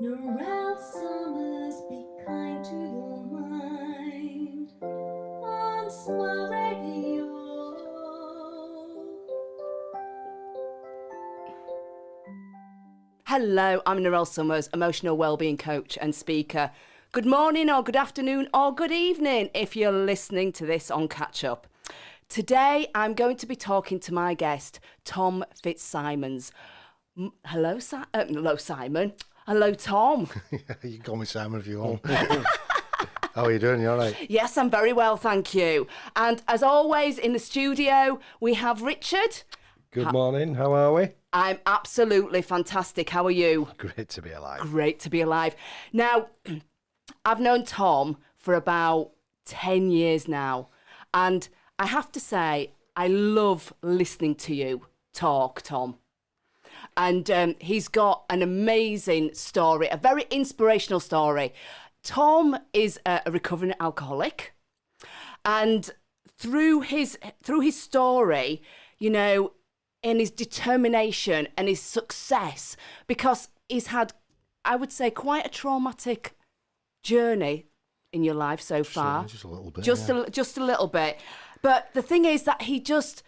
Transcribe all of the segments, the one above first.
Narelle summers, be kind to your mind. On Smile Radio. Hello, I'm Narelle Summers, emotional wellbeing coach and speaker. Good morning or good afternoon or good evening if you're listening to this on Catch Up. Today I'm going to be talking to my guest, Tom Fitzsimons. Hello, Simon. Hello, Tom. You can call me Simon if you want. How are you doing? You all right? Yes, I'm very well, thank you. And as always, in the studio, we have Richard. Good morning, how are we? I'm absolutely fantastic. How are you? Great to be alive. Great to be alive. Now, I've known Tom for about 10 years now. And I have to say, I love listening to you talk, Tom. And he's got an amazing story, a very inspirational story. Tom is a recovering alcoholic, and through his story, you know, and his determination and his success, because he's had, I would say, quite a traumatic journey in your life so far. Just a little bit. Just a little bit. But the thing is that he's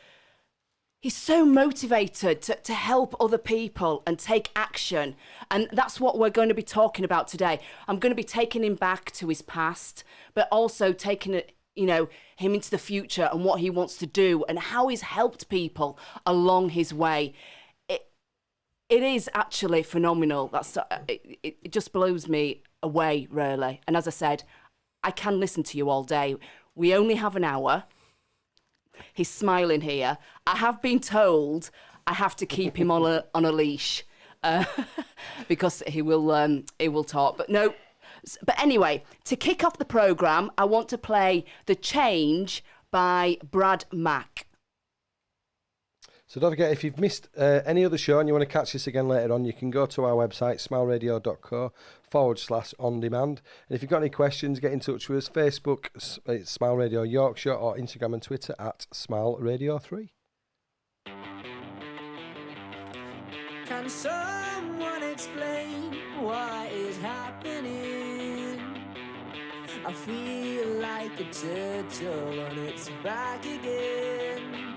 so motivated to help other people and take action. And that's what we're going to be talking about today. I'm going to be taking him back to his past, but also taking it, you know, him into the future and what he wants to do and how he's helped people along his way. It is actually phenomenal. It just blows me away, really. And as I said, I can listen to you all day. We only have an hour. He's smiling here. I have been told I have to keep him on a leash because he will talk. But no. But anyway, to kick off the programme, I want to play The Change by Brad Mack. So don't forget, if you've missed any other show and you want to catch this again later on, you can go to our website, smileradio.co/on-demand. And if you've got any questions, get in touch with us. Facebook, it's Smile Radio Yorkshire, or Instagram and Twitter at Smile Radio 3. Can someone explain what is happening? I feel like a turtle on its back again.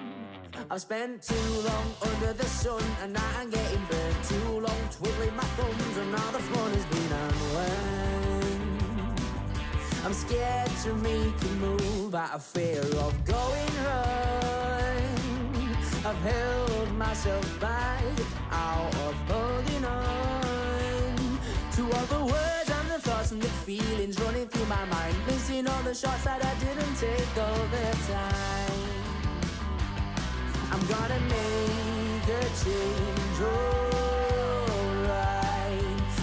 I've spent too long under the sun and now I'm getting burnt. Too long twiddling my thumbs and now the fun has been unwound. I'm scared to make a move out of fear of going wrong. I've held myself back out of holding on to all the words and the thoughts and the feelings running through my mind, missing all the shots that I didn't take all the time. I'm gonna make a change, alright.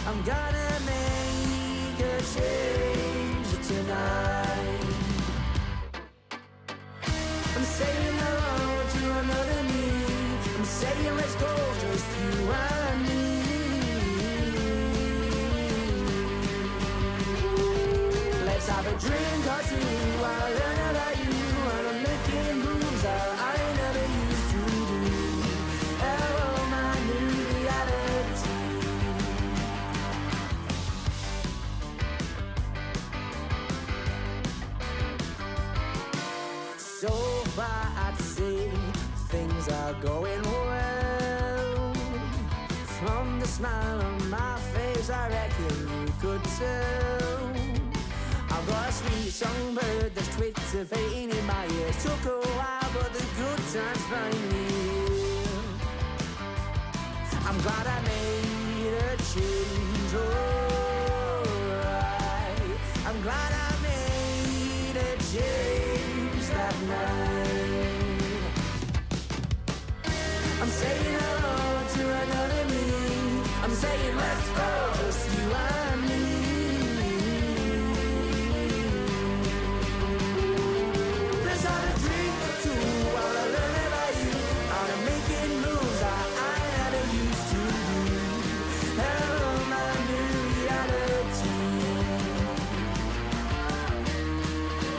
I'm gonna make a change tonight. I'm saying hello to another me. I'm saying let's go, just you and me. Let's have a drink or two. I'll learn about you and I'm making moves that I never used to do. Oh, my new reality. So far I'd say things are going well. From the smile on my face I reckon you could tell. I've got a sweet songbird that's twitterpating in my ears. Took a while but the good times finally here. I'm glad I made a change, alright. I'm glad I made a change that night. I'm saying hello to another me. I'm saying let's go, just you and me. Let's have a drink or two while I learn about you. How to making moves that I never used to do. Hello, my new reality.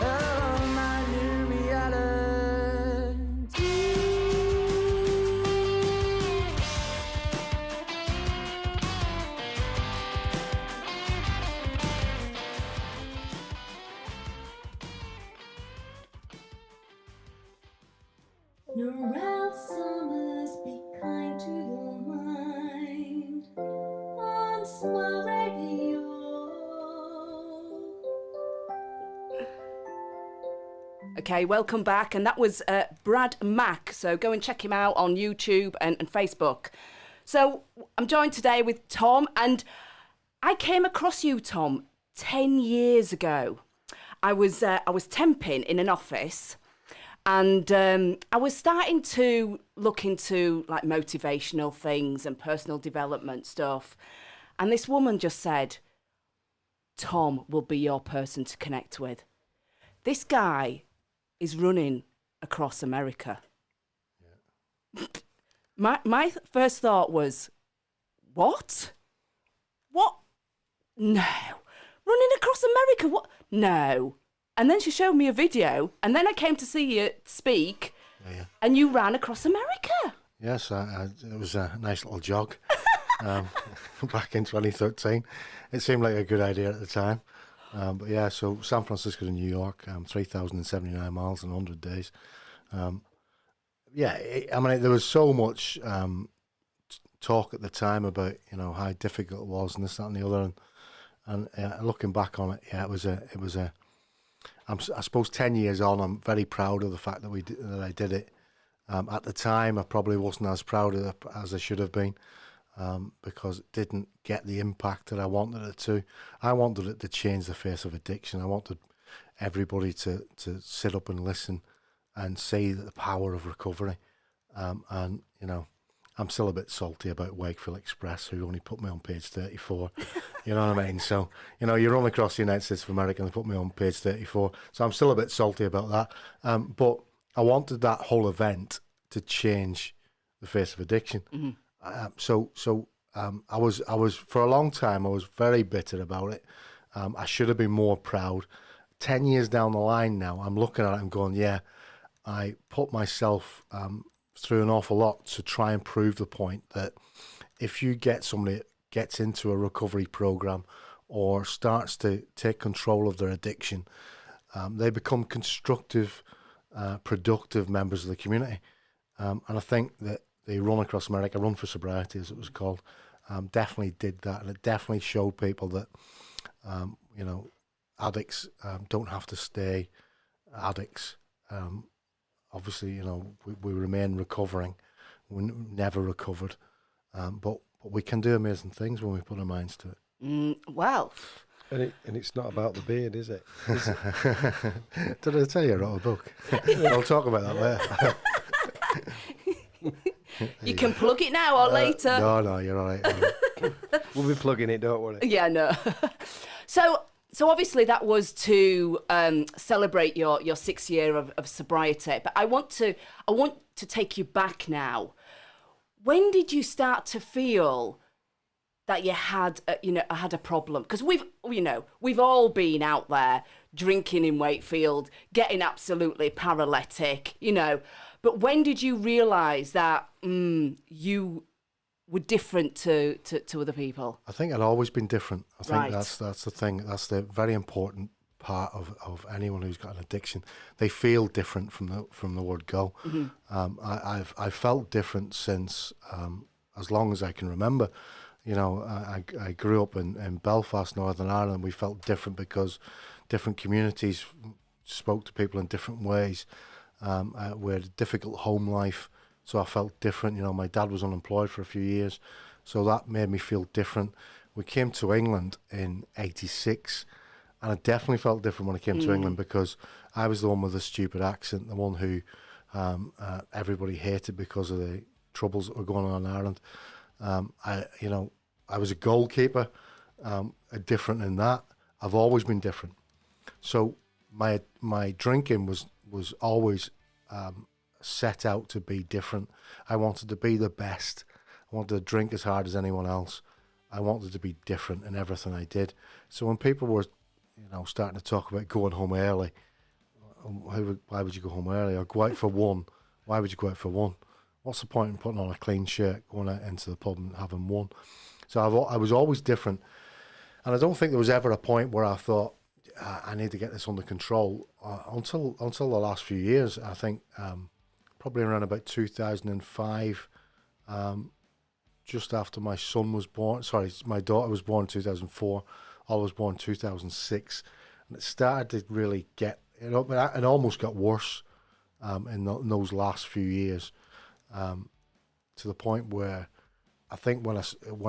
Oh, my new reality. Narelle Summers, be kind to your mind. On Smile Radio. Okay, welcome back. And that was Brad Mack. So go and check him out on YouTube and Facebook. So I'm joined today with Tom, and I came across you, Tom, 10 years ago. I was temping in an office, and I was starting to look into like motivational things and personal development stuff. And this woman just said, Tom will be your person to connect with. This guy is running across America. Yeah. My first thought was, what? What? No. Running across America? What? No. And then she showed me a video, and then I came to see you speak, and you ran across America. Yes, it was a nice little jog back in 2013. It seemed like a good idea at the time. But yeah, so San Francisco to New York, 3,079 miles in 100 days. There was so much talk at the time about, how difficult it was and this, that and the other. And looking back on it, I suppose 10 years on, I'm very proud of the fact that I did it. At the time, I probably wasn't as proud of it as I should have been. Because it didn't get the impact that I wanted it to. I wanted it to change the face of addiction. I wanted everybody to sit up and listen and see the power of recovery. I'm still a bit salty about Wakefield Express, who only put me on page 34. You know what I mean? So, you run across the United States of America and they put me on page 34. So I'm still a bit salty about that. But I wanted that whole event to change the face of addiction. Mm-hmm. I was for a long time, I was very bitter about it. I should have been more proud. 10 years down the line now, I'm looking at it and going, yeah, I put myself through an awful lot to try and prove the point that if you get somebody that gets into a recovery program or starts to take control of their addiction, they become constructive, productive members of the community. And I think that the Run Across America, Run for Sobriety, as it was called, definitely did that. And it definitely showed people that, addicts don't have to stay addicts. Obviously, we remain recovering. We never recovered. But we can do amazing things when we put our minds to it. Well. And it's not about the beard, is it? Did I tell you I wrote a book? I'll talk about that later. You can plug it now or later. No, you're all right. We'll be plugging it, don't worry. Yeah, no. So obviously that was to celebrate your 6 year of sobriety. But I want to take you back now. When did you start to feel that you had a problem? Because we've all been out there drinking in Wakefield, getting absolutely paralytic, But when did you realise that you were different to other people? I think I'd always been different. I think Right. that's the thing. That's the very important part of anyone who's got an addiction. They feel different from the word go. Mm-hmm. I've felt different since as long as I can remember. I grew up in Belfast, Northern Ireland. We felt different because different communities spoke to people in different ways. We had a difficult home life, so I felt different. My dad was unemployed for a few years, so that made me feel different. We came to England in '86, and I definitely felt different when I came to England because I was the one with the stupid accent, the one who everybody hated because of the troubles that were going on in Ireland. I was a goalkeeper, different in that. I've always been different. So my drinking was always set out to be different. I wanted to be the best. I wanted to drink as hard as anyone else. I wanted to be different in everything I did. So when people were, starting to talk about going home early, why would you go home early? Or go out for one. Why would you go out for one? What's the point in putting on a clean shirt, going out into the pub and having one? So I was always different. And I don't think there was ever a point where I thought, I need to get this under control until the last few years. I think probably around about 2005, just after my son was born. Sorry, my daughter was born in 2004. I was born in 2006. And it started to really get, it almost got worse in those last few years, to the point where I think when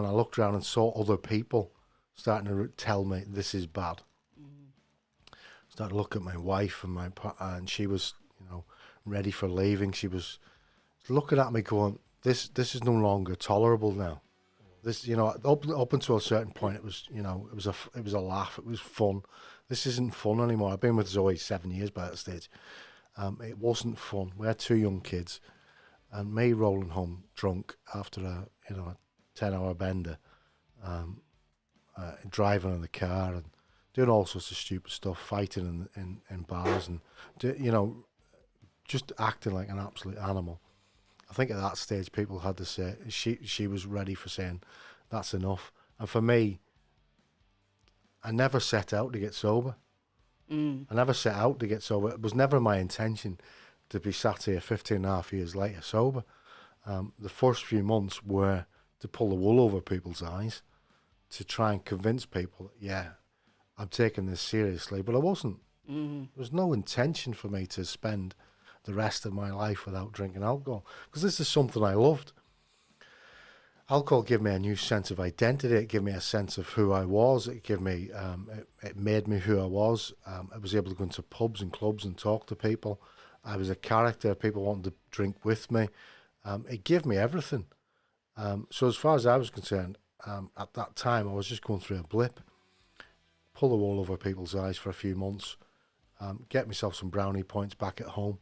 I looked around and saw other people starting to tell me this is bad, started to look at my wife and she was, ready for leaving. She was looking at me going, this is no longer tolerable now. This, up until a certain point, it was, it was a laugh. It was fun. This isn't fun anymore. I've been with Zoe 7 years by that stage. It wasn't fun. We had 2 young kids, and me rolling home drunk after a 10-hour bender, driving in the car and doing all sorts of stupid stuff, fighting in bars, and just acting like an absolute animal. I think at that stage people had to say she was ready for saying that's enough. And for me, I never set out to get sober. I never set out to get sober. It was never my intention to be sat here 15 and a half years later sober. The first few months were to pull the wool over people's eyes, to try and convince people, yeah, I'm taking this seriously. But I wasn't. There was no intention for me to spend the rest of my life without drinking alcohol, because this is something I loved. Alcohol gave me a new sense of identity. It gave me a sense of who I was. It gave me, it made me who I was. I was able to go into pubs and clubs and talk to people. I was a character. People wanted to drink with me. It gave me everything. So as far as I was concerned, at that time, I was just going through a blip. Pull the wool over people's eyes for a few months, get myself some brownie points back at home,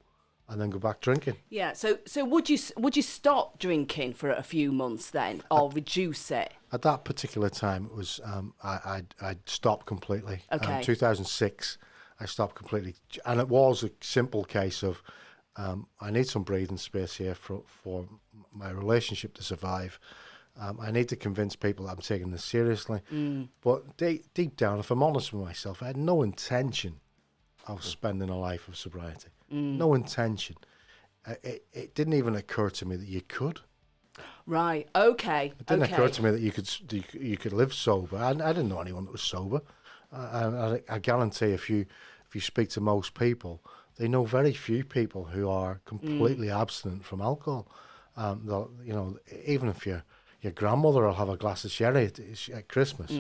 and then go back drinking. Yeah. So would you stop drinking for a few months then, or reduce it? At that particular time, it was I'd stopped completely. Okay. 2006, I stopped completely, and it was a simple case of I need some breathing space here for my relationship to survive. I need to convince people I'm taking this seriously. But deep down, if I'm honest with myself, I had no intention of spending a life of sobriety. No intention. It didn't even occur to me that you could. Right. Okay. It didn't occur to me that you could live sober. I didn't know anyone that was sober. I guarantee if you speak to most people, they know very few people who are completely abstinent from alcohol. Even if your grandmother will have a glass of sherry at Christmas.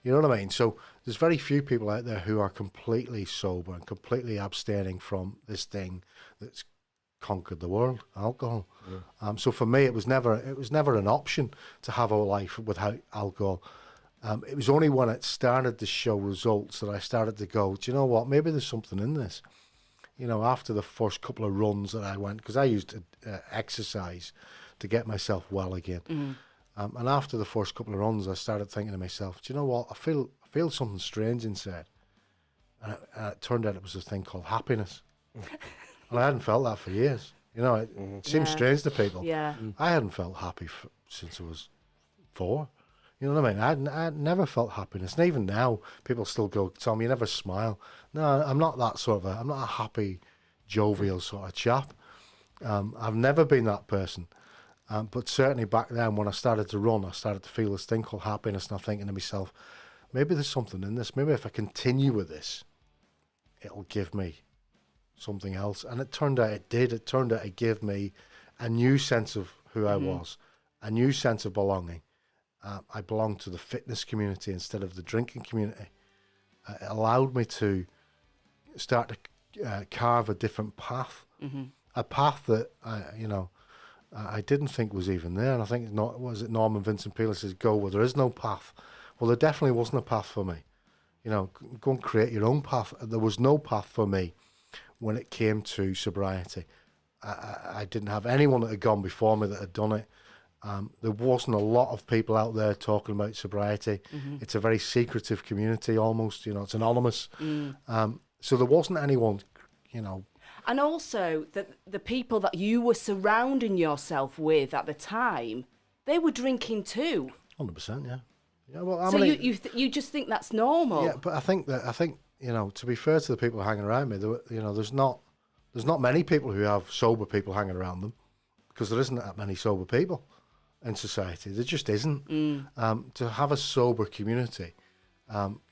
You know what I mean? So there's very few people out there who are completely sober and completely abstaining from this thing that's conquered the world, alcohol. So for me, it was never an option to have a life without alcohol. It was only when it started to show results that I started to go, do you know what? Maybe there's something in this. After the first couple of runs that I went, because I used exercise to get myself well again. And after the first couple of runs, I started thinking to myself, do you know what? I feel something strange inside. And it turned out it was a thing called happiness. And I hadn't felt that for years. It seems strange to people. Yeah. I hadn't felt happy since I was 4. You know what I mean? I never felt happiness. And even now, people still go, Tom, you never smile. No, I'm not that sort of I'm not a happy, jovial sort of chap. I've never been that person. But certainly back then, when I started to run, I started to feel this thing called happiness, and I'm thinking to myself, maybe there's something in this. Maybe if I continue with this, it'll give me something else. And it turned out it did. It turned out it gave me a new sense of who I was, a new sense of belonging. I belonged to the fitness community instead of the drinking community. It allowed me to start to carve a different path, a path that, I didn't think was even there. And I think, was it Norman Vincent Peale says, go where there is no path. Well, there definitely wasn't a path for me. Go and create your own path. There was no path for me when it came to sobriety. I didn't have anyone that had gone before me that had done it. There wasn't a lot of people out there talking about sobriety. It's a very secretive community almost, it's anonymous. So there wasn't anyone, And also, the people that you were surrounding yourself with at the time, they were drinking too. 100%, yeah. Yeah, well, so you just think that's normal? Yeah, but I think to be fair to the people hanging around me, there's not there's not many people who have sober people hanging around them, because there isn't that many sober people in society. There just isn't. To have a sober community,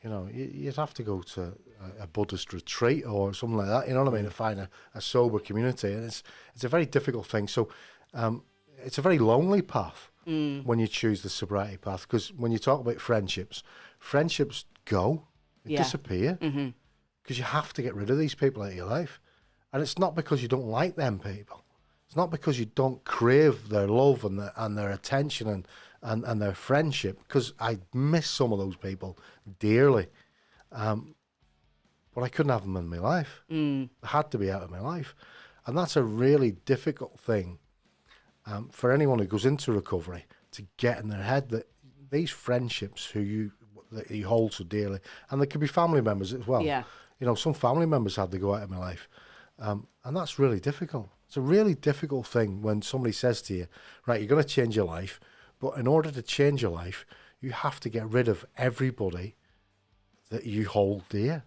you'd have to go to a Buddhist retreat or something like that, you know what I mean, to find a sober community. And it's a very difficult thing. So it's a very lonely path when you choose the sobriety path, because when you talk about friendships go, they disappear, because you have to get rid of these people out of your life. And it's not because you don't like them people. It's not because you don't crave their love and their attention and their friendship, because I miss some of those people dearly. But I couldn't have them in my life. They had to be out of my life. And that's a really difficult thing for anyone who goes into recovery, to get in their head that these friendships that you hold so dearly, and there could be family members as well. Yeah. Some family members had to go out of my life. And that's really difficult. It's a really difficult thing when somebody says to you, right, you're going to change your life, but in order to change your life, you have to get rid of everybody that you hold dear.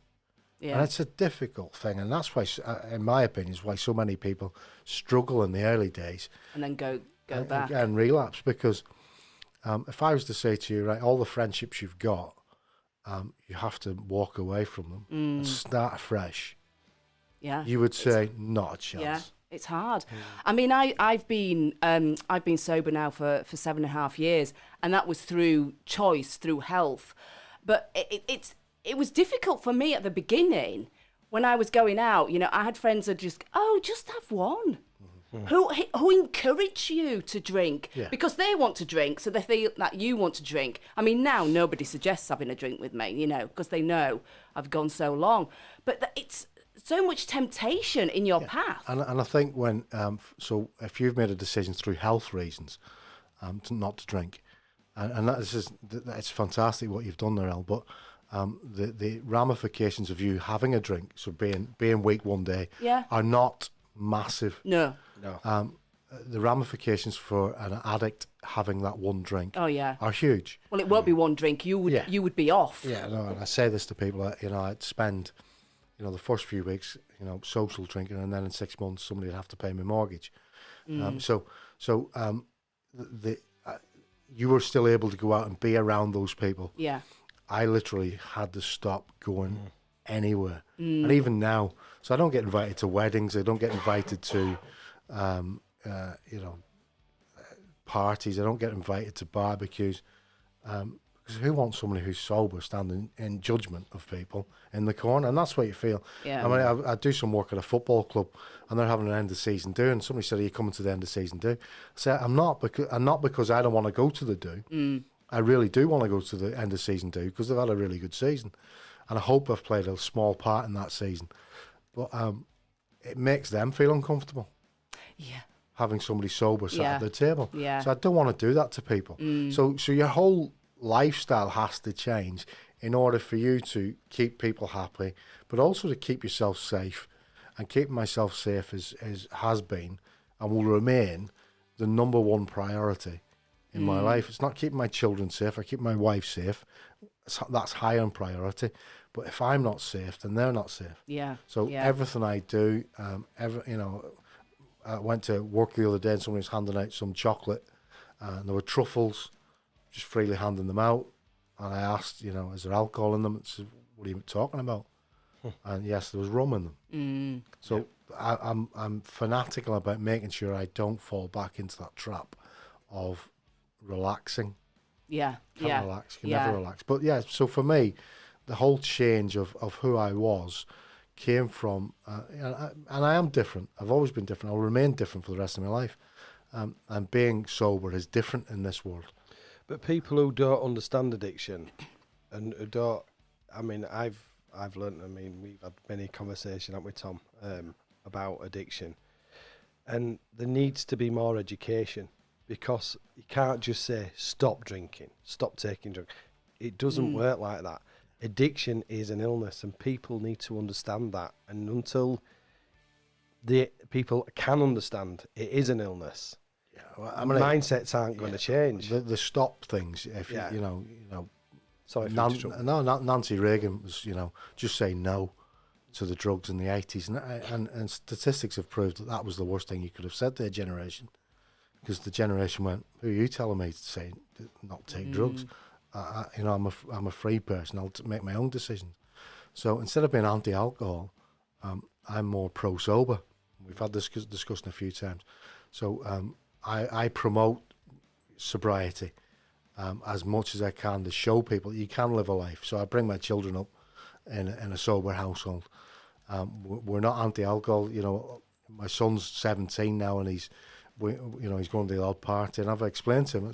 Yeah. And it's a difficult thing. And that's why, in my opinion, is why so many people struggle in the early days. And then go back. And relapse. Because if I was to say to you, right, all the friendships you've got, you have to walk away from them and start afresh. Yeah. You would say, not a chance. Yeah, it's hard. I mean, I've been sober now for 7.5 years, and that was through choice, through health. But it was difficult for me at the beginning when I was going out. I had friends that just have one. Who encourage you to drink because they want to drink, so they feel that you want to drink. I mean, now nobody suggests having a drink with me, because they know I've gone so long. But it's so much temptation in your path. And I think when, so if you've made a decision through health reasons not to drink, and it's fantastic what you've done, Narelle, but the ramifications of you having a drink, so being weak one day, are not massive. No. The ramifications for an addict having that one drink are huge. Well, it won't be one drink. You would be off. Yeah, no, and I say this to people that, I'd spend, the first few weeks, social drinking, and then in 6 months somebody would have to pay my mortgage. You were still able to go out and be around those people. Yeah. I literally had to stop going anywhere. And even now, so I don't get invited to weddings, I don't get invited to parties, I don't get invited to barbecues, because who wants somebody who's sober standing in judgment of people in the corner? And that's what you feel. Yeah. I mean, I do some work at a football club, and they're having an end of season do, and somebody said, are you coming to the end of season do? I said, I'm not because I don't want to go to the do. I really do want to go to the end of season do, because they've had a really good season, and I hope I've played a small part in that season. But it makes them feel uncomfortable. Yeah. Having somebody sober sat at their table. Yeah. So I don't want to do that to people. So your whole lifestyle has to change in order for you to keep people happy, but also to keep yourself safe. And keeping myself safe has been and will remain the number one priority in my life. It's not keeping my children safe. I keep my wife safe. That's high on priority. But if I'm not safe, then they're not safe. Yeah. So everything I do, I went to work the other day and somebody was handing out some chocolate, and there were truffles, just freely handing them out. And I asked, is there alcohol in them? It said, what are you talking about? And yes, there was rum in them. So I'm fanatical about making sure I don't fall back into that trap of relaxing. Yeah. Can't relax. Can never relax. But yeah, so for me, the whole change of who I was came from, and I am different. I've always been different. I'll remain different for the rest of my life. And being sober is different in this world. But people who don't understand addiction and who don't, I mean, I've learned, we've had many conversations, haven't we, Tom, about addiction. And there needs to be more education, because you can't just say, stop drinking, stop taking drugs. It doesn't work like that. Addiction is an illness, and people need to understand that. And until the people can understand it is an illness, mindsets aren't going to change. The stop things, if Sorry, Nancy Reagan was, just say no. to the drugs in the 80s, and statistics have proved that that was the worst thing you could have said to their generation, because the generation went, "Who are you telling me to say not take drugs? I'm a free person. I'll make my own decisions." So instead of being anti-alcohol, I'm more pro-sober. We've had this discussion a few times. So I promote sobriety as much as I can to show people you can live a life. So I bring my children up in a sober household. We're not anti-alcohol. You know, my son's 17 now, and he's going to the odd party, and I've explained to him,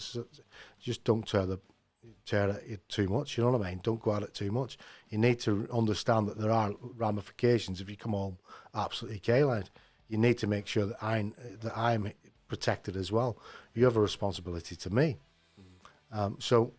just don't tear it too much. You know what I mean? Don't go at it too much. You need to understand that there are ramifications if you come home absolutely K-lined. You need to make sure that I'm protected as well. You have a responsibility to me. So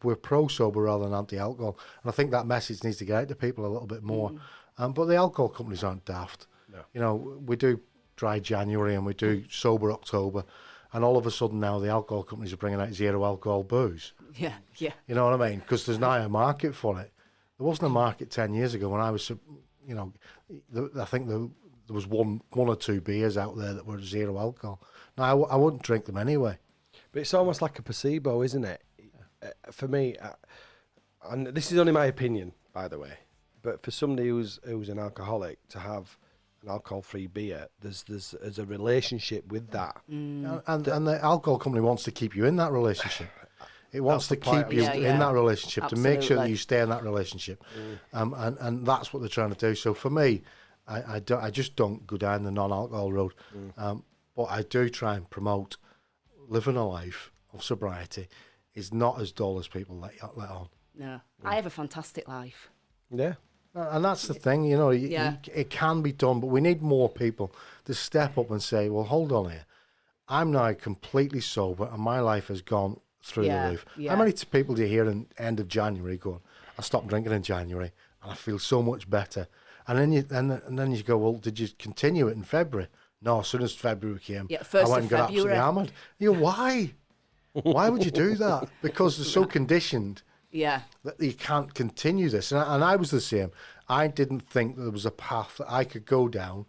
we're pro-sober rather than anti-alcohol, and I think that message needs to get out to people a little bit more. But the alcohol companies aren't daft. No. You know, we do dry January and we do sober October, and all of a sudden now the alcohol companies are bringing out zero alcohol booze. Yeah. You know what I mean? Because there's now a market for it. There wasn't a market 10 years ago when I was, I think there was one or two beers out there that were zero alcohol. Now I wouldn't drink them anyway. But it's almost like a placebo, isn't it? For me, and this is only my opinion, by the way, but for somebody who's an alcoholic to have an alcohol-free beer, there's a relationship with that. And the alcohol company wants to keep you in that relationship. It wants to keep you in that relationship. Absolutely. To make sure that you stay in that relationship. And that's what they're trying to do. So for me, I just don't go down the non-alcohol road. But I do try and promote living a life of sobriety is not as dull as people let on. No, I have a fantastic life. Yeah. And that's the thing, it can be done, but we need more people to step up and say, well, hold on here. I'm now completely sober and my life has gone through the roof. Yeah. How many people do you hear in end of January going, I stopped drinking in January and I feel so much better? And then you go, well, did you continue it in February? No, as soon as February came, I went and got absolutely hammered. Why? Why would you do that? Because they're so conditioned that you can't continue this. And I was the same. I didn't think there was a path that I could go down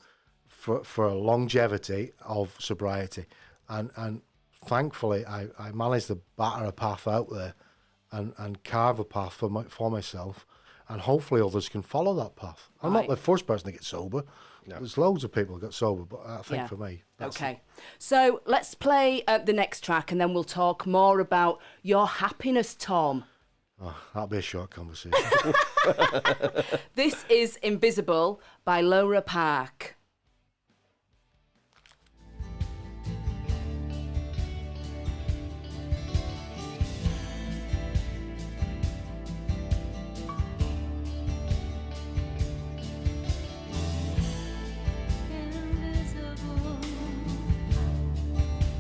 for a longevity of sobriety. And thankfully, I managed to batter a path out there and carve a path for myself. And hopefully others can follow that path. I'm not the first person to get sober. No. There's loads of people who got sober, but I think for me. Okay. So let's play the next track and then we'll talk more about your happiness, Tom. Oh, that'll be a short conversation. This is Invisible by Laura Park.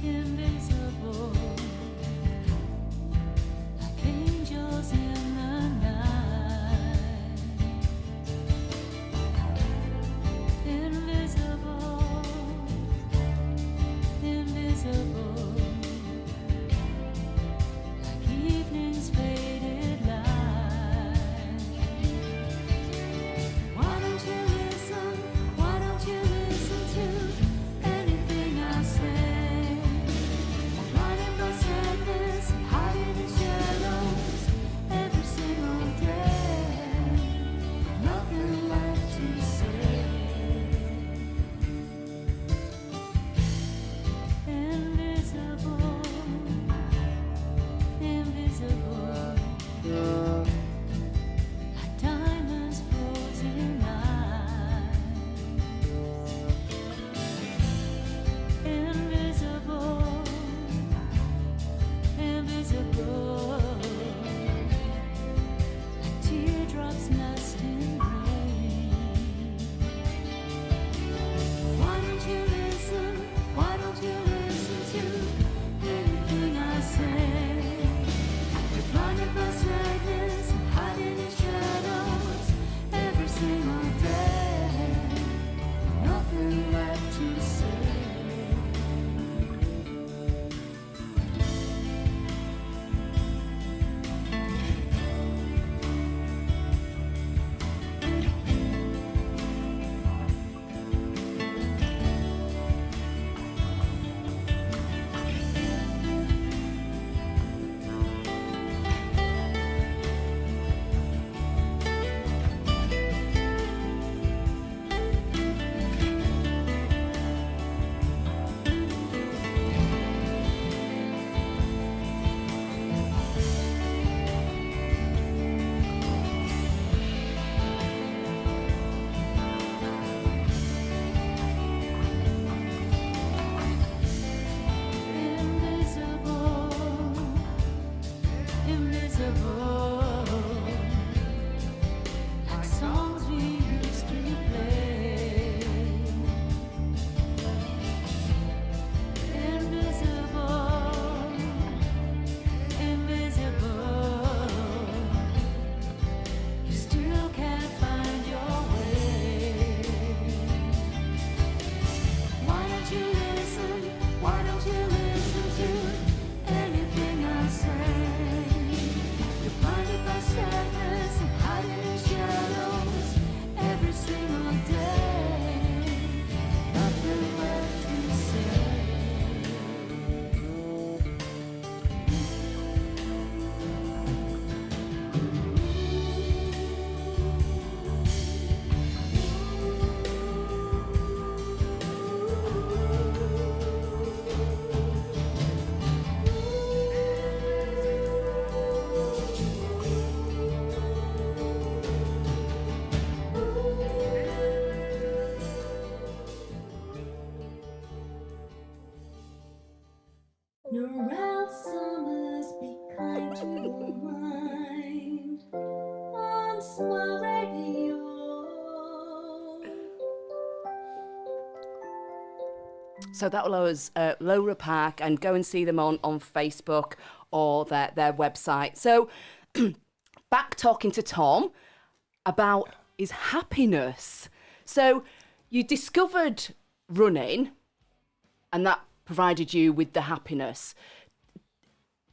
Invisible, Narelle summers, be kind to your mind. On Smile Radio. So that was Laura Park, and go and see them on Facebook or their website. So back talking to Tom about his happiness. So you discovered running, and that provided you with the happiness.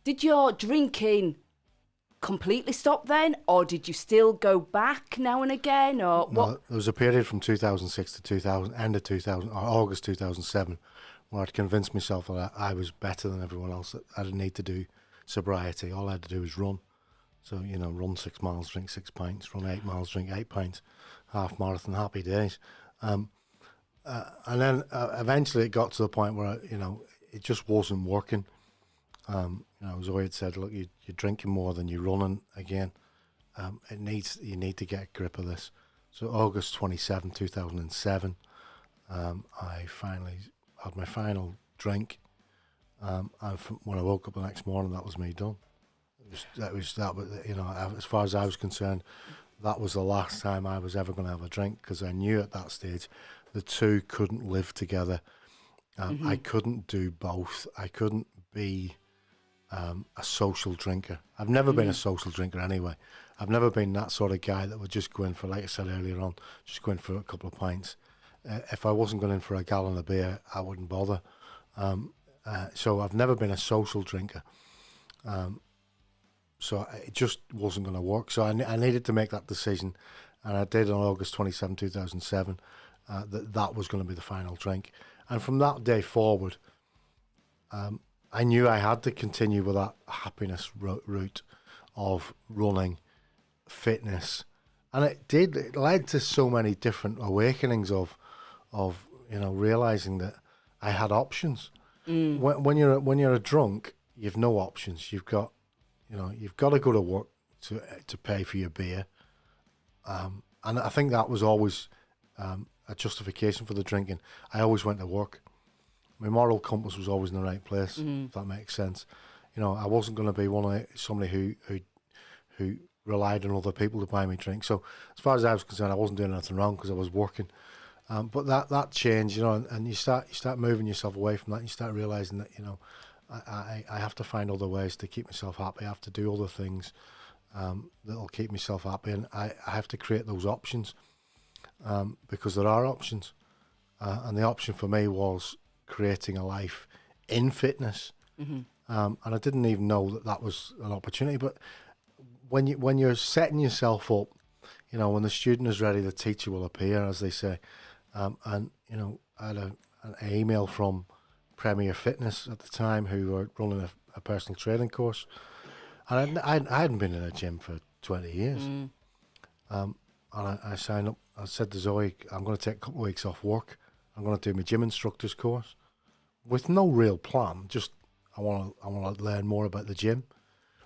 Did your drinking completely stop then, or did you still go back now and again, or what? No, there was a period from 2006 to 2000, end of 2000, or August 2007, where I'd convinced myself that I was better than everyone else, that I didn't need to do sobriety. All I had to do was run. So, run 6 miles, drink 6 pints, run 8 miles, drink 8 pints, half marathon, happy days. And then eventually it got to the point where, it just wasn't working. Zoe had said, look, you're drinking more than you're running again. You need to get a grip of this. So August 27, 2007, I finally had my final drink. And when I woke up the next morning, that was me done. That was, as far as I was concerned, that was the last time I was ever going to have a drink, because I knew at that stage the two couldn't live together. I couldn't do both. I couldn't be a social drinker. I've never been a social drinker anyway. I've never been that sort of guy that would just go in for, like I said earlier on, just go in for a couple of pints. If I wasn't going in for a gallon of beer, I wouldn't bother. So I've never been a social drinker. So it just wasn't going to work. So I needed to make that decision, and I did on August 27, 2007, that was going to be the final drink. And from that day forward, I knew I had to continue with that happiness route of running, fitness, and it led to so many different awakenings of realizing that I had options. When you're a drunk, you've no options. You've got to go to work to pay for your beer, and I think that was always a justification for the drinking. I always went to work. My moral compass was always in the right place, if that makes sense. I wasn't going to be somebody who relied on other people to buy me drinks. So as far as I was concerned, I wasn't doing anything wrong because I was working. But that changed, and you start moving yourself away from that. And you start realizing that I have to find other ways to keep myself happy. I have to do other things that'll keep myself happy, and I have to create those options because there are options. And the option for me was creating a life in fitness, and I didn't even know that was an opportunity. But when you're setting yourself up, when the student is ready, the teacher will appear, as they say. And I had an email from Premier Fitness at the time, who were running a personal training course, and I hadn't been in a gym for 20 years. And I signed up. I said to Zoe, I'm going to take a couple of weeks off work. I'm going to do my gym instructor's course with no real plan. Just I want to learn more about the gym.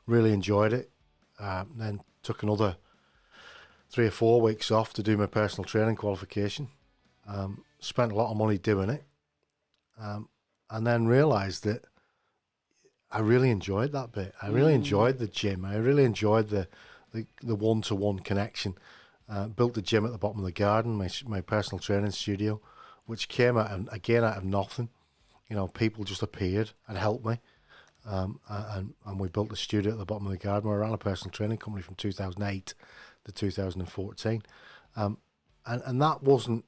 Really enjoyed it. Then took another 3 or 4 weeks off to do my personal training qualification. Spent a lot of money doing it. And then realised that I really enjoyed that bit. I really enjoyed the gym. I really enjoyed the one-to-one connection. Built the gym at the bottom of the garden, my personal training studio, which came out of nothing. People just appeared and helped me. And we built a studio at the bottom of the garden. We ran a personal training company from 2008 to 2014. And that wasn't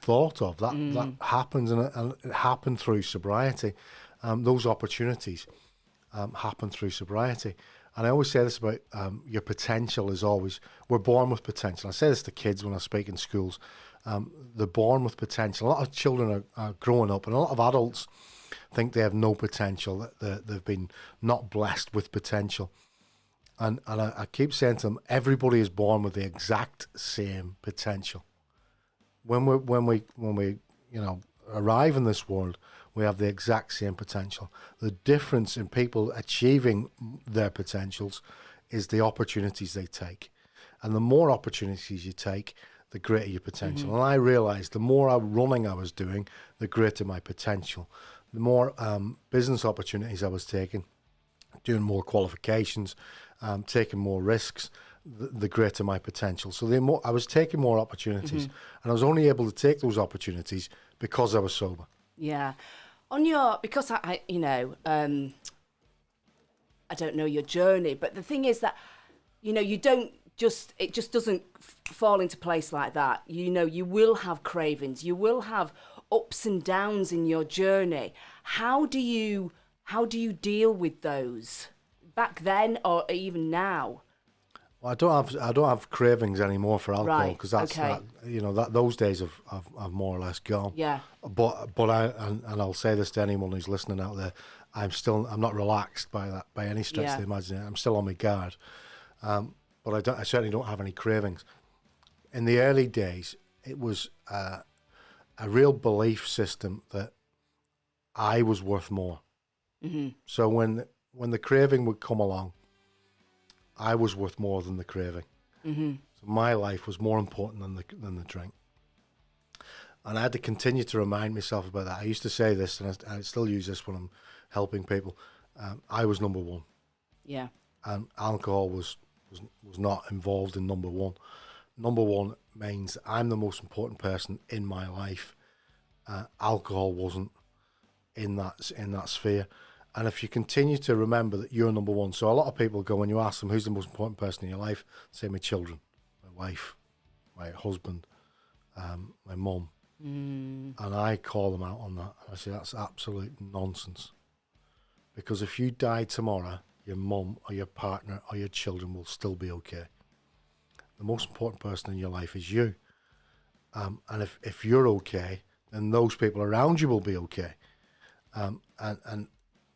thought of. That happens, and it happened through sobriety. Those opportunities happen through sobriety. And I always say this about your potential is always, we're born with potential. I say this to kids when I speak in schools. They're born with potential. A lot of children are growing up, and a lot of adults think they have no potential, that they've been not blessed with potential. And I keep saying to them, everybody is born with the exact same potential. When we arrive in this world, we have the exact same potential. The difference in people achieving their potentials is the opportunities they take. And the more opportunities you take, the greater your potential. And I realised the more running I was doing, the greater my potential. the more business opportunities I was taking, doing more qualifications, taking more risks, the greater my potential. So the more I was taking more opportunities, and I was only able to take those opportunities because I was sober. Yeah. On your, because you know, I don't know your journey, but the thing is that, you know, you don't just, it just doesn't fall into place like that. You know, you will have cravings, you will have ups and downs in your journey. How do you deal with those back then or even now? Well, I don't have cravings anymore for alcohol, Right, because that's okay. that, you know, that those days have more or less gone. Yeah. But and I'll say this to anyone who's listening out there, I'm not relaxed by that by any stretch of the imagination. I'm still on my guard, but I certainly don't have any cravings. In the early days, it was a real belief system that I was worth more. So when the craving would come along, I was worth more than the craving. So my life was more important than the drink. And I had to continue to remind myself about that. I used to say this, and I still use this when I'm helping people. I was number one. Yeah. And alcohol was not involved in number one. Number one means I'm the most important person in my life. Alcohol wasn't in that sphere. And if you continue to remember that you're number one, so a lot of people go, when you ask them who's the most important person in your life, say my children, my wife, my husband, my mum. And I call them out on that. I say that's absolute nonsense. Because if you die tomorrow, your mum or your partner or your children will still be okay. The most important person in your life is you. And if you're okay, then those people around you will be okay. And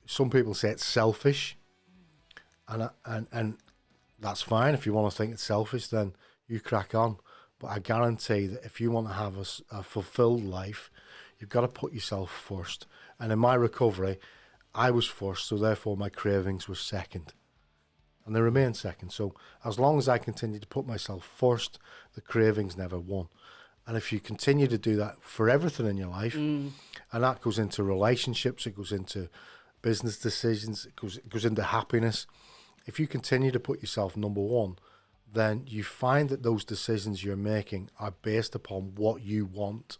some people say it's selfish, and that's fine. If you want to think it's selfish, then you crack on. But I guarantee that if you want to have a fulfilled life, you've got to put yourself first. And in my recovery, I was first, so therefore my cravings were second. And they remain second. So as long as I continue to put myself first, the cravings never won. And if you continue to do that for everything in your life, and that goes into relationships, it goes into business decisions, it goes into happiness. If you continue to put yourself number one, then you find that those decisions you're making are based upon what you want,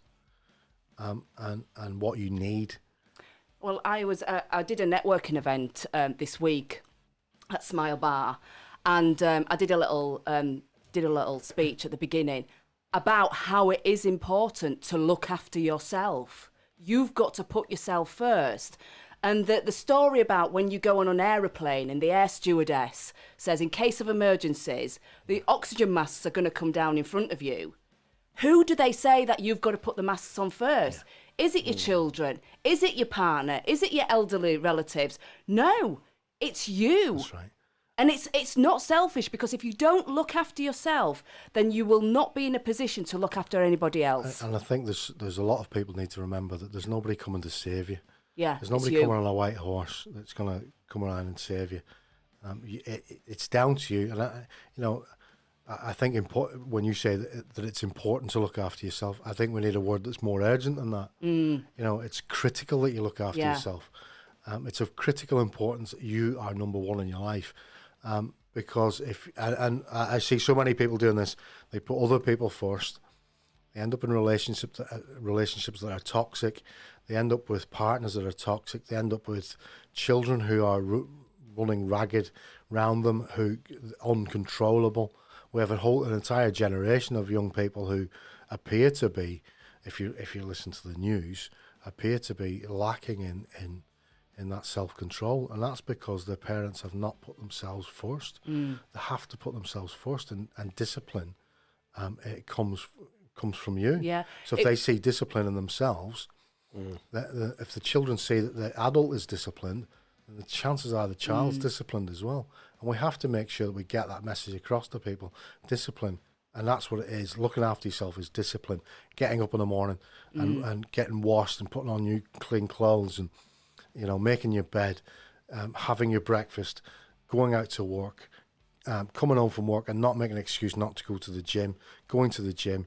and what you need. Well, I did a networking event this week at Smile Bar, and I did a little speech at the beginning about how it is important to look after yourself. You've got to put yourself first. And the story about when you go on an aeroplane and the air stewardess says, in case of emergencies, the oxygen masks are going to come down in front of you. Who do they say that you've got to put the masks on first? Yeah. Is it your children? Is it your partner? Is it your elderly relatives? No, it's you. That's right. And it's not selfish, because if you don't look after yourself, then you will not be in a position to look after anybody else. And I think there's a lot of people need to remember that there's nobody coming to save you. Yeah, there's nobody coming on a white horse that's going to come around and save you. It's down to you. And I think when you say that it's important to look after yourself, I think we need a word that's more urgent than that. You know, it's critical that you look after yourself. It's of critical importance that you are number one in your life. Because and I see so many people doing this, they put other people first. They end up in relationships that are toxic. They end up with partners that are toxic. They end up with children who are running ragged round them, who uncontrollable. We have an entire generation of young people who appear to be, if you listen to the news, appear to be lacking in that self-control, and that's because their parents have not put themselves first. They have to put themselves first, and discipline. It comes from you. Yeah. So if they see discipline in themselves, if the children see that the adult is disciplined, then the chances are the child's disciplined as well. And we have to make sure that we get that message across to people. Discipline, and that's what it is. Looking after yourself is discipline. Getting up in the morning and getting washed and putting on new clean clothes, and making your bed, having your breakfast, going out to work, coming home from work and not making an excuse not to go to the gym, going to the gym,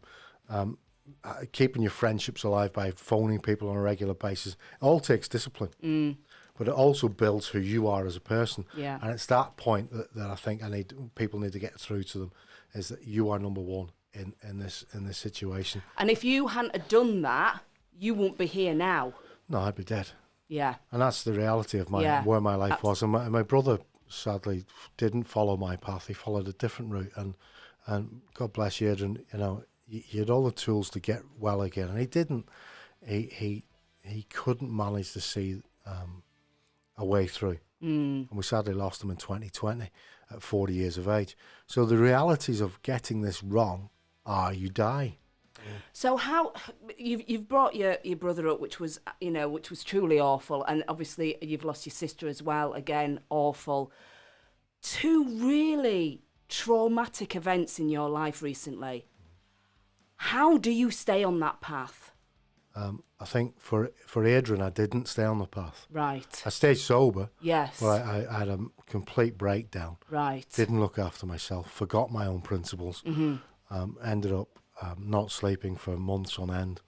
keeping your friendships alive by phoning people on a regular basis. It all takes discipline, but it also builds who you are as a person. Yeah. And it's that point that I think people need to get through to them, is that you are number one in this situation. And if you hadn't have done that, you wouldn't be here now. No, I'd be dead. Yeah. And that's the reality of where my life was. And my brother, sadly, didn't follow my path. He followed a different route. And God bless you, Adrian, you know, he had all the tools to get well again. And he didn't. He couldn't manage to see a way through. And we sadly lost him in 2020 at 40 years of age. So the realities of getting this wrong are you die. So how you've brought your brother up, which was truly awful, and obviously you've lost your sister as well. Again, awful. Two really traumatic events in your life recently. How do you stay on that path? I think for Adrian, I didn't stay on the path. Right. I stayed sober. Yes. But I had a complete breakdown. Right. Didn't look after myself. Forgot my own principles. Ended up not sleeping for months on end.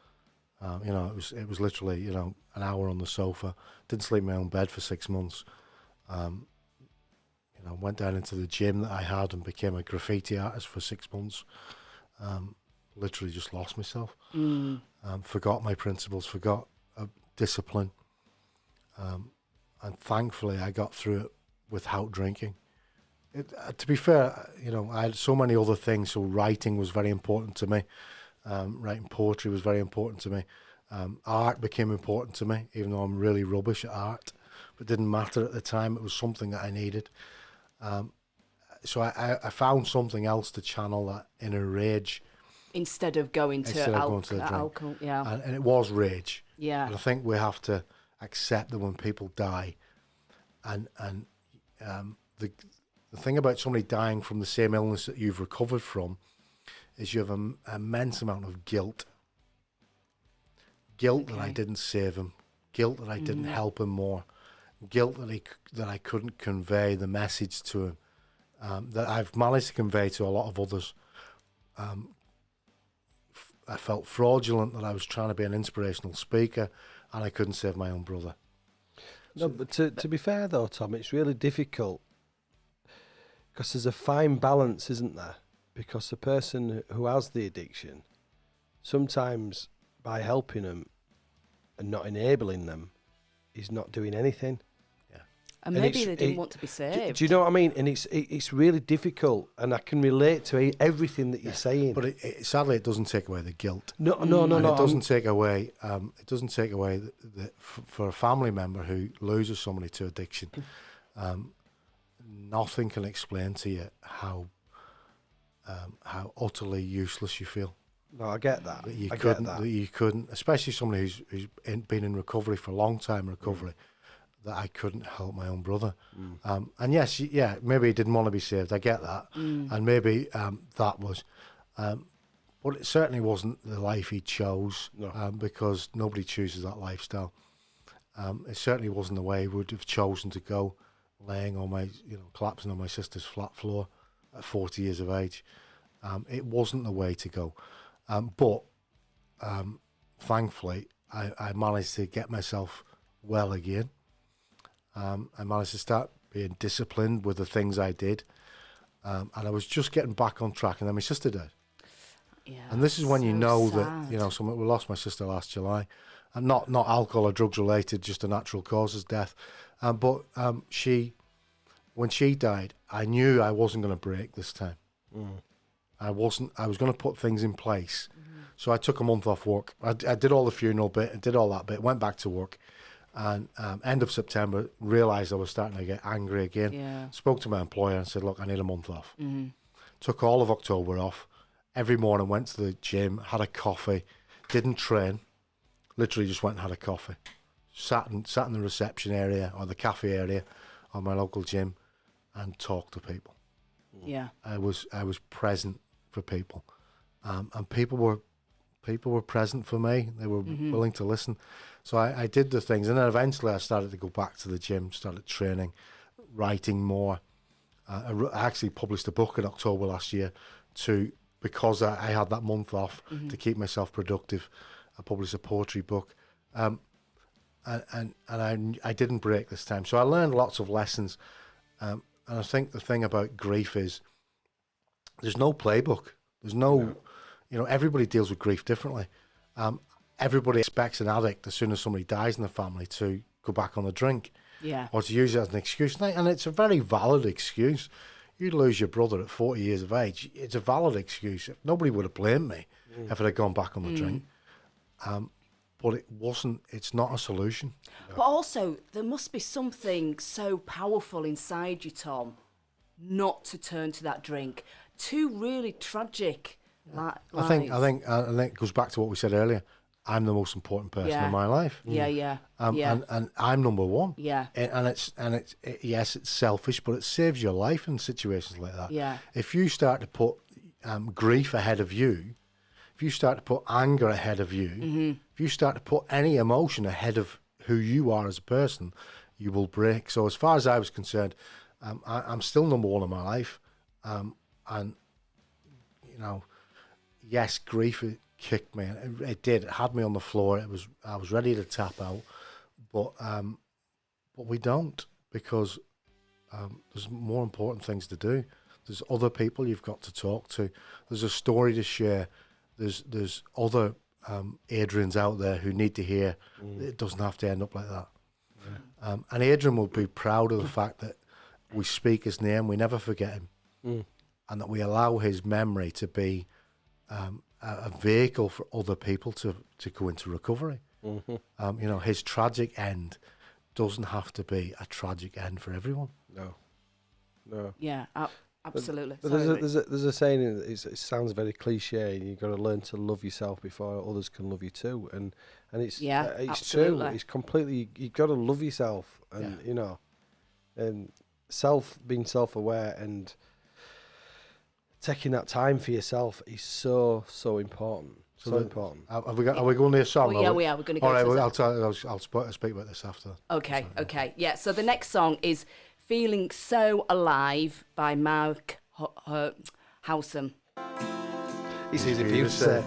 You know, it was literally, you know, an hour on the sofa. Didn't sleep in my own bed for 6 months. You know, went down into the gym that I had and became a graffiti artist for 6 months. Literally just lost myself. Forgot my principles, forgot discipline. And thankfully I got through it without drinking. To be fair, you know, I had so many other things. So writing was very important to me. Writing poetry was very important to me. Art became important to me, even though I'm really rubbish at art. But it didn't matter at the time. It was something that I needed. So I found something else to channel that inner rage. Instead of going to alcohol, yeah. And it was rage. Yeah. And I think we have to accept that when people die, and the thing about somebody dying from the same illness that you've recovered from is you have an immense amount of guilt. Guilt that I didn't save him. Guilt that I didn't help him more. Guilt that I couldn't convey the message to him that I've managed to convey to a lot of others. I felt fraudulent that I was trying to be an inspirational speaker and I couldn't save my own brother. No, but to be fair though, Tom, it's really difficult because there's a fine balance, isn't there? Because the person who has the addiction, sometimes by helping them and not enabling them, is not doing anything. And maybe they didn't want to be saved. Do you know what I mean? And it's really difficult, and I can relate to everything that you're saying. But sadly, it doesn't take away the guilt. No. It doesn't take away. It doesn't take away for a family member who loses somebody to addiction. Nothing can explain to you how utterly useless you feel. No, I get that. That you couldn't, especially somebody who's been in recovery for a long time. Recovery. That I couldn't help my own brother. And yes, maybe he didn't want to be saved. I get that. And maybe that was, but it certainly wasn't the life he chose, because nobody chooses that lifestyle. It certainly wasn't the way he would have chosen to go, laying on collapsing on my sister's flat floor at 40 years of age. It wasn't the way to go. But thankfully, I managed to get myself well again. I managed to start being disciplined with the things I did, and I was just getting back on track. And then my sister died. Yeah, and this is when you know sad. that we lost my sister last July, and not alcohol or drugs related, just a natural causes death. But when she died, I knew I wasn't going to break this time. I was going to put things in place. So I took a month off work. I did all the funeral bit, I did all that bit, went back to work. And end of September, realised I was starting to get angry again. Yeah. Spoke to my employer and said, look, I need a month off. Took all of October off. Every morning went to the gym, had a coffee, didn't train, literally just went and had a coffee. Sat in the reception area or the cafe area of my local gym and talked to people. Yeah. I was present for people. And people were present for me. They were willing to listen. So I did the things, and then eventually I started to go back to the gym, started training, writing more. I actually published a book in October last year to because I had that month off to keep myself productive. I published a poetry book, and I didn't break this time. So I learned lots of lessons, and I think the thing about grief is there's no playbook. There's no, everybody deals with grief differently. Everybody expects an addict, as soon as somebody dies in the family, to go back on the drink. Yeah. Or to use it as an excuse. And it's a very valid excuse. You'd lose your brother at 40 years of age. It's a valid excuse. Nobody would have blamed me if it had gone back on the drink. But it wasn't, it's not a solution. But also, there must be something so powerful inside you, Tom, not to turn to that drink. Two really tragic lives. I think it goes back to what we said earlier. I'm the most important person in my life. Yeah. And I'm number one. Yeah. Yes, it's selfish, but it saves your life in situations like that. Yeah. If you start to put grief ahead of you, if you start to put anger ahead of you, if you start to put any emotion ahead of who you are as a person, you will break. So as far as I was concerned, I'm still number one in my life. And, yes, grief kicked me. It did. It had me on the floor. I was ready to tap out, but we don't, because there's more important things to do. There's other people you've got to talk to. There's a story to share. There's other Adrians out there who need to hear it doesn't have to end up like that. Yeah. And Adrian will be proud of the fact that we speak his name, we never forget him, and that we allow his memory to be a vehicle for other people to go into recovery. His tragic end doesn't have to be a tragic end for everyone. No. Yeah, absolutely. But there's a saying, it sounds very cliche, and you've got to learn to love yourself before others can love you too. And it's it's absolutely true. It's completely, you've got to love yourself, and and being self-aware and taking that time for yourself is so important. So important. Are we going to a song? We are. We're going to go. All right. To I'll speak about this after. Okay. Yeah. So the next song is "Feeling So Alive" by Mark Howsam. It's easy for you to say.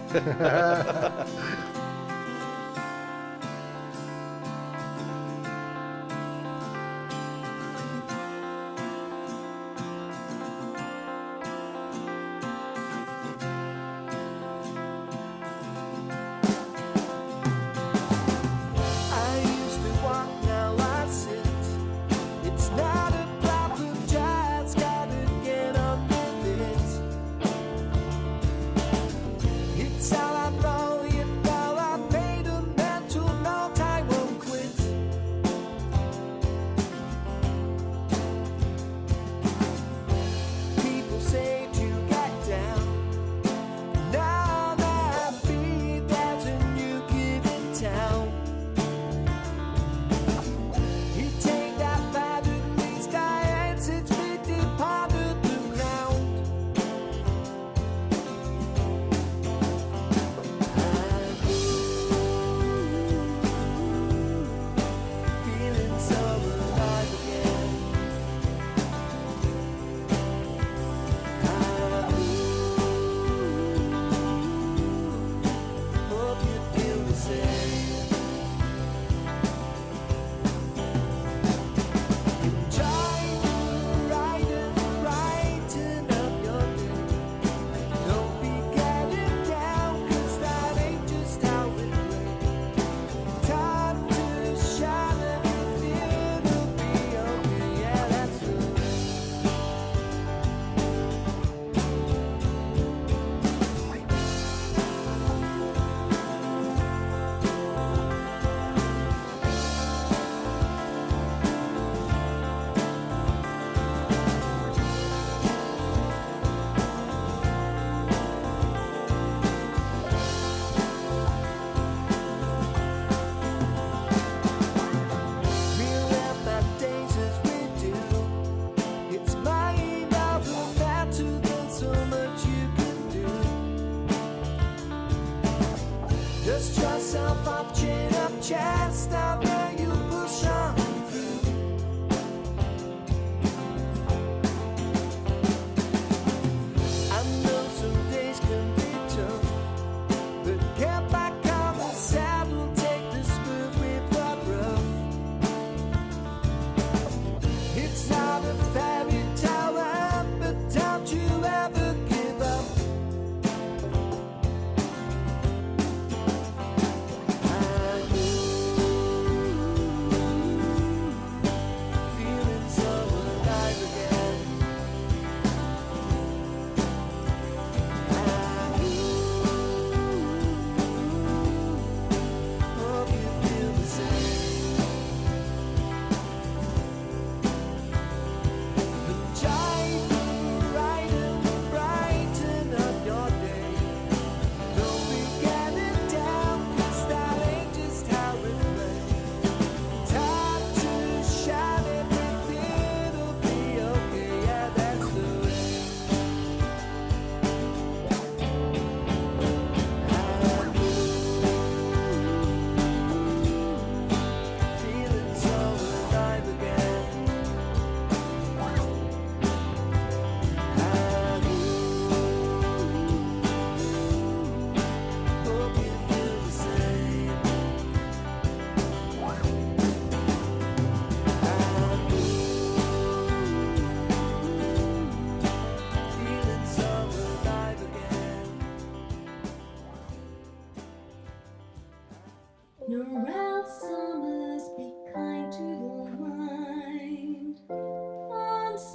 Days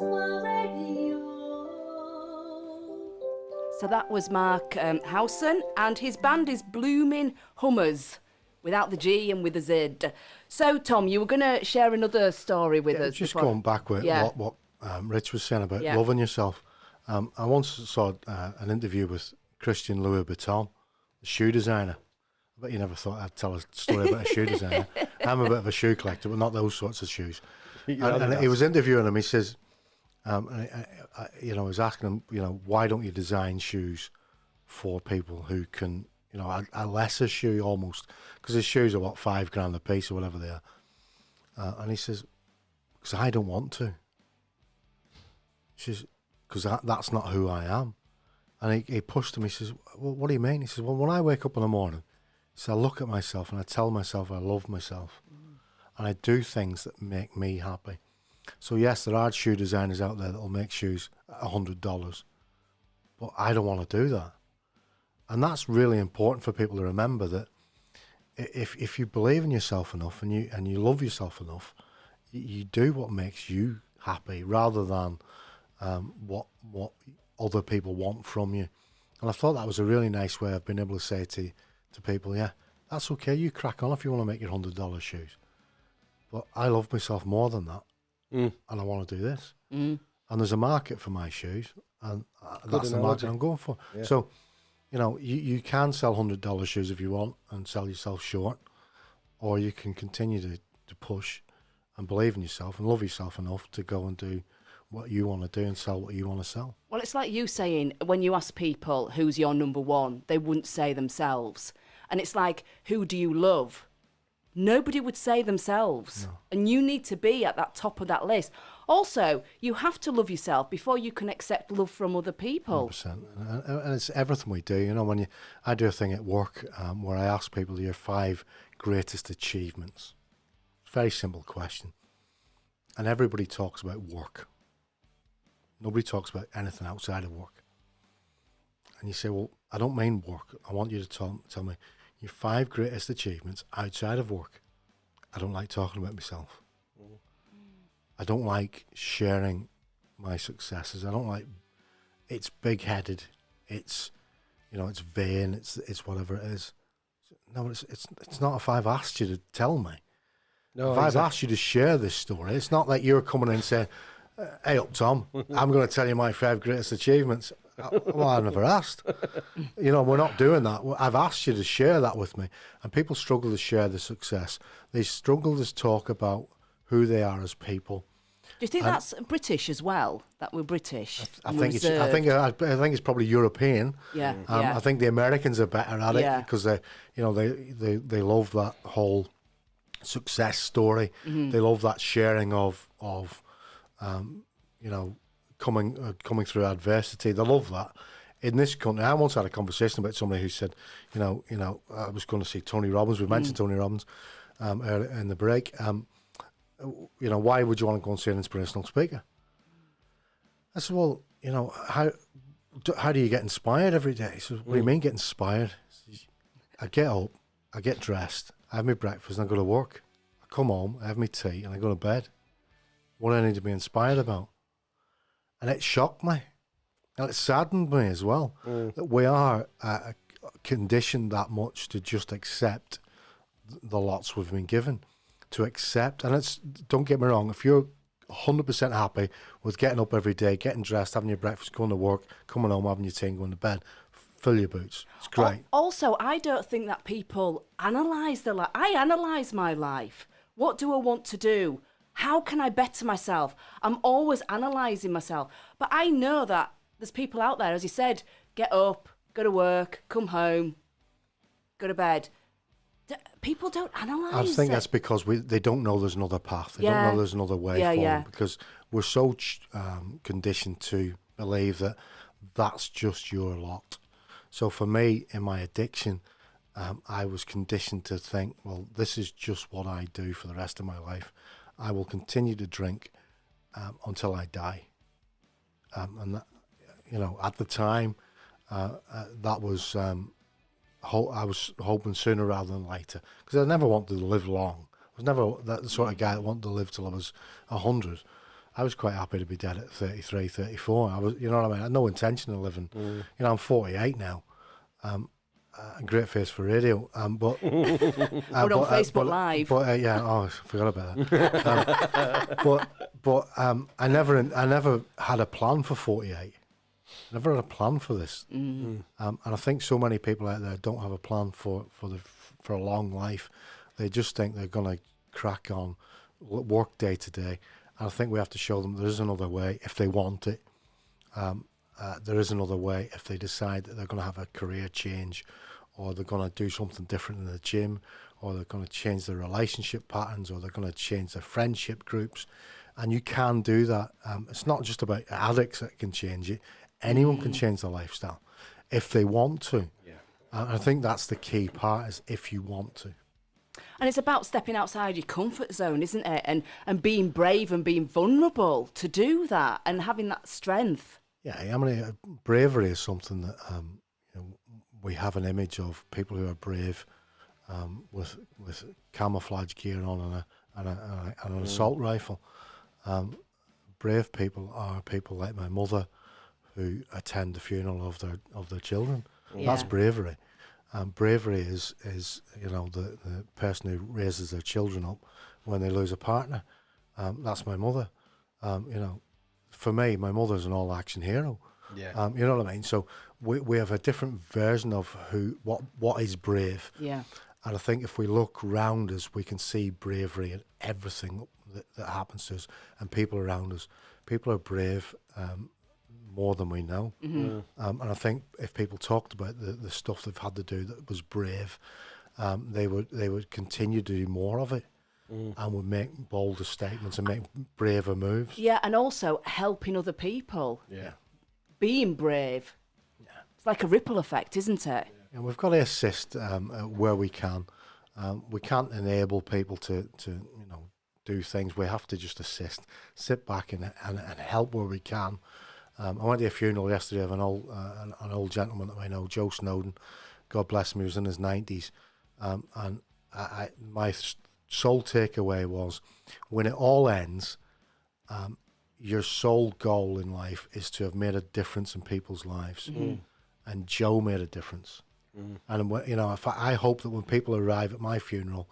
Bonsoir Radio. So that was Mark Howson, and his band is Bloomin' Hummers, without the G and with the Z. So, Tom, you were going to share another story with us. Just before. going back with Yeah. what Rich was saying about Yeah. loving yourself. I once saw an interview with Christian Louis Vuitton, the shoe designer. I bet you never thought I'd tell a story about a shoe designer. I'm a bit of a shoe collector, but not those sorts of shoes. And he was interviewing him. He says, he was asking him, why don't you design shoes for people who can, a lesser shoe almost, because his shoes are what, £5,000 a piece or whatever they are. And he says, because I don't want to. She says, because that's not who I am. And he pushed him. He says, well, what do you mean? He says, well, when I wake up in the morning, I look at myself and I tell myself I love myself. And I do things that make me happy. So yes, there are shoe designers out there that will make shoes at $100, but I don't want to do that. And that's really important for people to remember, that if you believe in yourself enough and you love yourself enough, you do what makes you happy rather than what other people want from you. And I thought that was a really nice way of being able to say to people, yeah, that's okay, you crack on if you want to make your $100 shoes. But I love myself more than that. And I want to do this. And there's a market for my shoes, and that's the market I'm going for. Yeah. So, you can sell $100 shoes if you want and sell yourself short, or you can continue to push and believe in yourself and love yourself enough to go and do what you want to do and sell what you want to sell. Well, it's like you saying, when you ask people who's your number one, they wouldn't say themselves. And it's like, who do you love? Nobody would say themselves. No. And you need to be at that top of that list. Also, you have to love yourself before you can accept love from other people. 100%. And it's everything we do. I do a thing at work where I ask people your 5 greatest achievements. It's a very simple question. And everybody talks about work. Nobody talks about anything outside of work. And you say, well, I don't mean work. I want you to tell me your 5 greatest achievements outside of work. I don't like talking about myself. I don't like sharing my successes. I don't like, it's big-headed. It's, it's vain. It's whatever it is. No, it's not if I've asked you to tell me. No, if I've asked you to share this story, it's not like you're coming in and saying, hey up, Tom, I'm going to tell you my 5 greatest achievements. Well, I never asked. We're not doing that. I've asked you to share that with me. And people struggle to share the success. They struggle to talk about who they are as people. Do you think that's British as well? That we're British? I think it's probably European. Yeah. I think the Americans are better at it because they love that whole success story. They love that sharing of coming through adversity. They love that. In this country, I once had a conversation about somebody who said, I was going to see Tony Robbins. We mentioned Tony Robbins earlier in the break. Why would you want to go and see an inspirational speaker? I said, well, how do you get inspired every day? He said, what do you mean get inspired? I get up, I get dressed, I have my breakfast, and I go to work. I come home, I have my tea, and I go to bed. What do I need to be inspired about? And it shocked me. And it saddened me as well that we are conditioned that much to just accept the lots we've been given. To accept, and don't get me wrong, if you're 100% happy with getting up every day, getting dressed, having your breakfast, going to work, coming home, having your tea and going to bed, fill your boots. It's great. Also, I don't think that people analyse their life. I analyse my life. What do I want to do? How can I better myself? I'm always analysing myself. But I know that there's people out there, as you said, get up, go to work, come home, go to bed. People don't analyse I think that's because they don't know there's another path. They don't know there's another way forward because we're so conditioned to believe that that's just your lot. So for me, in my addiction, I was conditioned to think, well, this is just what I do for the rest of my life. I will continue to drink until I die. And that, at the time, that was... I was hoping sooner rather than later because I never wanted to live long. I was never that sort of guy that wanted to live till I was 100. I was quite happy to be dead at 33, 34. I was, you know what I mean? I had no intention of living. You know, I'm 48 now. A great face for radio, but We're on Facebook Live. But yeah, oh, I forgot about that. I never had a plan for 48. Never had a plan for this, and I think so many people out there don't have a plan for a long life. They just think they're going to crack on, work day to day. And I think we have to show them there is another way if they want it. There is another way if they decide that they're going to have a career change, or they're going to do something different in the gym, or they're going to change their relationship patterns, or they're going to change their friendship groups. And you can do that. It's not just about addicts that can change it. Anyone can change their lifestyle if they want to. Yeah. And I think that's the key part, is if you want to. And it's about stepping outside your comfort zone, isn't it? And being brave and being vulnerable to do that and having that strength. Yeah, I mean, bravery is something that we have an image of people who are brave with camouflage gear on and an assault rifle. Brave people are people like my mother, who attend the funeral of their children. Yeah. That's bravery. Bravery is the person who raises their children up when they lose a partner. That's my mother. For me, my mother's an all-action hero. Yeah. You know what I mean? So we have a different version of what is brave. Yeah. And I think if we look round us, we can see bravery in everything that happens to us and people around us. People are brave more than we know. Mm-hmm. And I think if people talked about the stuff they've had to do that was brave, they would continue to do more of it. And would make bolder statements and make braver moves. Yeah, and also helping other people. Yeah. Being brave. Yeah. It's like a ripple effect, isn't it? And we've got to assist where we can. We can't enable people to do things. We have to just assist, sit back and help where we can. I went to a funeral yesterday of an old gentleman that I know, Joe Snowden. God bless him, he was in his 90s. And my sole takeaway was, when it all ends, your sole goal in life is to have made a difference in people's lives. And Joe made a difference. And I hope that when people arrive at my funeral,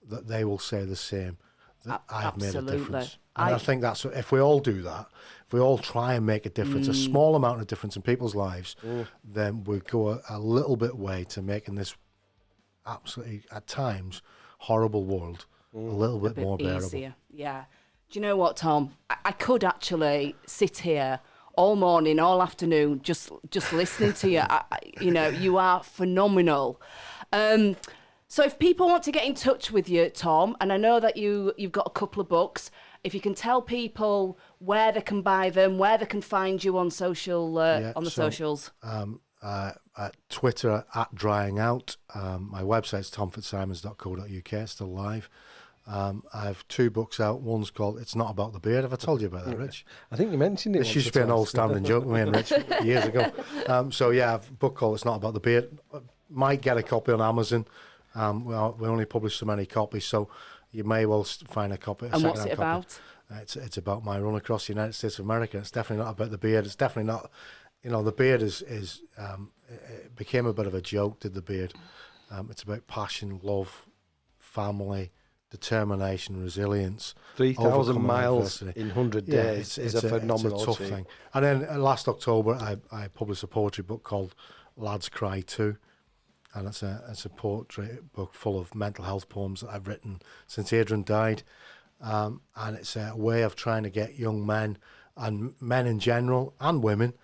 that they will say the same, that I've made a difference. And I think that's, if we all do that, if we all try and make a difference, a small amount of difference in people's lives, then we go a little bit way to making this absolutely, at times, horrible world a little bit more bearable. Easier. Yeah. Do you know what, Tom? I could actually sit here all morning, all afternoon, just listening to you. You are phenomenal. So if people want to get in touch with you, Tom, and I know that you've got a couple of books, if you can tell people where they can buy them, where they can find you on socials. At Twitter at Drying Out. My website's tomfitzsimons.co.uk. It's still live. I have 2 books out. One's called It's Not About the Beard. Have I told you about that, Rich? I think you mentioned it. This used to be an old standing joke with me and Rich years ago. So yeah, I have a book called It's Not About the Beard. Might get a copy on Amazon. We only publish so many copies, so you may well find a copy. And what's it about? It's about my run across the United States of America. It's definitely not about the beard. It's definitely not. The beard it became a bit of a joke, did the beard. It's about passion, love, family, determination, resilience. 3,000 miles in 100 days is a phenomenal tough thing. And then last October, I published a poetry book called Lads Cry Too. And it's a poetry book full of mental health poems that I've written since Adrian died. And it's a way of trying to get young men, and men in general, and women,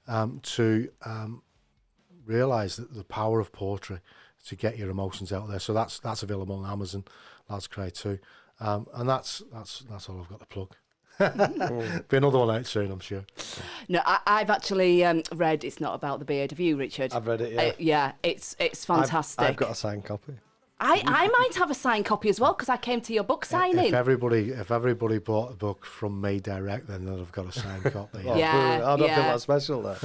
to realise that the power of poetry to get your emotions out there. So that's available on Amazon, Lads Cry Too. And that's all I've got to plug. Be another one out soon, I'm sure. No, I've actually read It's Not About the Beard. Have you, Richard? I've read it, yeah. Yeah, it's fantastic. I've got a signed copy. I might have a signed copy as well because I came to your book signing. If everybody bought a book from me direct, then they'll have got a signed copy. Oh, Yeah, I don't yeah. feel that special there.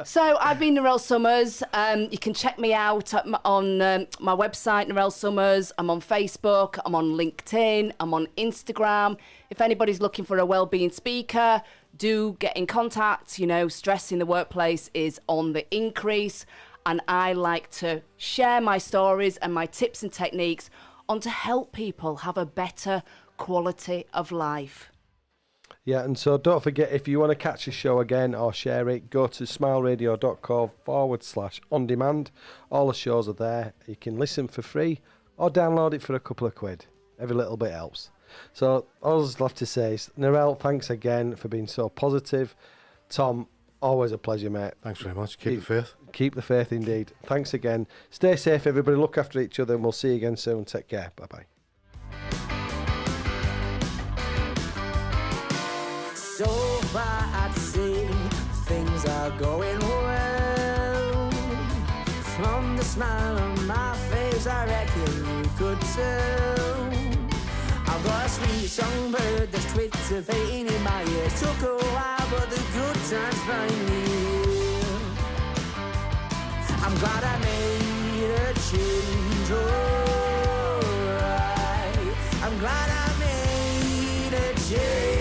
So I've been Narelle Summers. You can check me out on my website, Narelle Summers. I'm on Facebook. I'm on LinkedIn. I'm on Instagram. If anybody's looking for a wellbeing speaker, do get in contact. You know, stress in the workplace is on the increase. And I like to share my stories and my tips and techniques on to help people have a better quality of life. Yeah, and so don't forget, if you want to catch the show again or share it, go to smileradio.com/on-demand. All the shows are there. You can listen for free or download it for a couple of quid. Every little bit helps. So all I'd love to say is, Narelle, thanks again for being so positive. Tom, always a pleasure, mate. Thanks very much. Keep the faith. Keep the faith, indeed. Thanks again. Stay safe, everybody. Look after each other, and we'll see you again soon. Take care. Bye-bye. So far I'd say things are going well. From the smile on my face, I reckon you could tell. I've got a sweet songbird that's twitterpating in my ears. Took a while, but the good times find me here. I'm glad I made a change, alright. I'm glad I made a change.